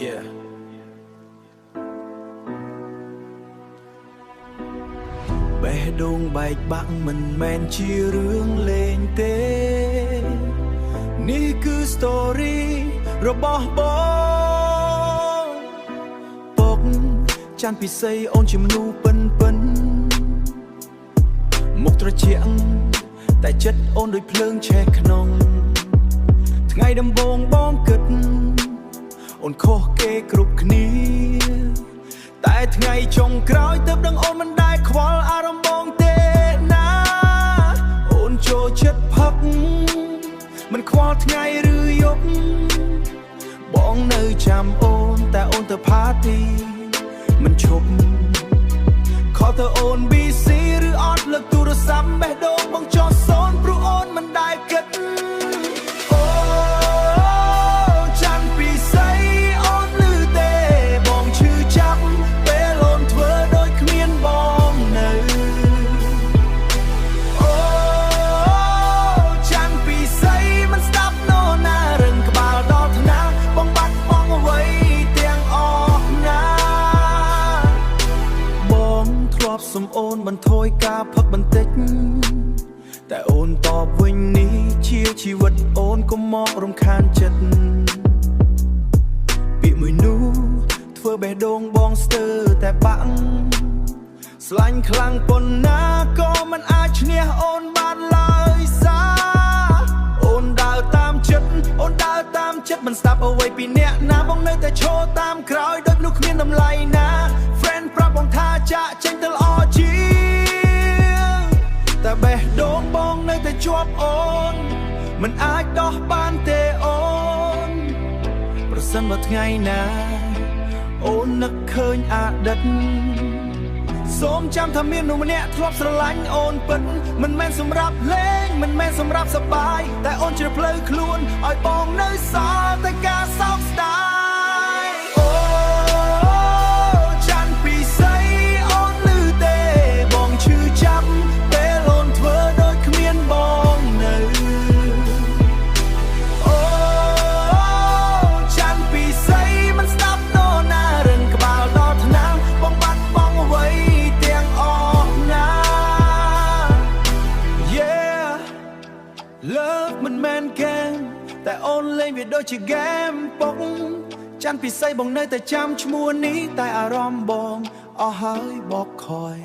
Yeah បេះដូងបែកបាក់មិនមែនជារឿងលេងទេនេះគឺ story របស់បងពុកចាន់ពិសីអូនជាមនុស្សពិនមុខត្រជាក់តែចិត្តអូនដូចភ្លើងឆេះក្នុងថ្ងៃដំបូងបងគិតអូនខុសគេគ្រប់គ្នាតែថ្ងៃចុងក្រោយទើបដឹងអូនមិនដែលខ្វល់អារម្មណ៍បងទេណាអូនចូលចិត្តផឹកមិនខ្វល់ថ្ងៃឬយប់បងនៅចាំអូនតែអូនទៅផាទីមិនឈប់ខលទៅអូន BC ឬអត់លើកទូរស័ព្ទបេះដូងបងចោលសូនព្រោះអូនមិនដែលគិតអូចាន់ពិសីអូនឮទេបងឈឺចាប់ពេលអូនធ្វើដូចគ្មានបងនៅអូចាន់ពិសីមិនស្ដាប់ណូណារឹងក្បាលដល់ថ្នាលបងបាត់បងអ្វីទាំងអស់ណាបងធ្លាប់សុំអូនបន្ថយការផឹកបន្តិចតែអូនតបវិញនេះជាជីវិតអូនកុំមករំខានចិត្តពាក្យមួយនោះធ្វើបេះដូងបងស្ទើរតែបាក់ស្លាញ់ខ្លាំងប៉ុណ្ណាក៏មិនអាចឈ្នះអូនបានឡើយសាអូនដើរតាមចិត្តអូនដើរតាមចិត្តមិនស្ដាប់អ្វីពីអ្នកណាបងនៅតែឈរតាមក្រោយដូចមនុស្សគ្មានតម្លៃណា Friend ប្រាប់បងថាចាក់ចេញទៅល្អជាងតែបេះដូងបងនៅតែជាប់អូនមិនអាចដោះបានទេអូនប្រសិនបើថ្ងៃណាអូននឹកឃើញអតីតសូមចាំថាមានមនុស្សម្នាក់ធ្លាប់ស្រឡាញ់អូនពិតមិនមែនសម្រាប់លេងមិនមែនសម្រាប់សប្បាយតែអូនជ្រើសផ្លូវខ្លួនឲ្យបងនៅសល់តែការសោកស្ដាយអូចាន់ពិសីអូនឮទេបងឈឺចាប់ពេលអូនធ្វើដូចគ្មានបងនៅអូចាន់ពិសីមិនស្ដាប់ណូណារឹងក្បាលដល់ថ្នាលបងបាត់បងអ្វីទាំងអស់ណា Yeah Love មិនមែនហ្គេមតែអូនលេងវាដូចជាហ្គេមពុកចាន់ពិសីបងនៅតែចាំឈ្មោះនេះតែអារម្មណ៍បងអស់ហើយបកខ້ອຍ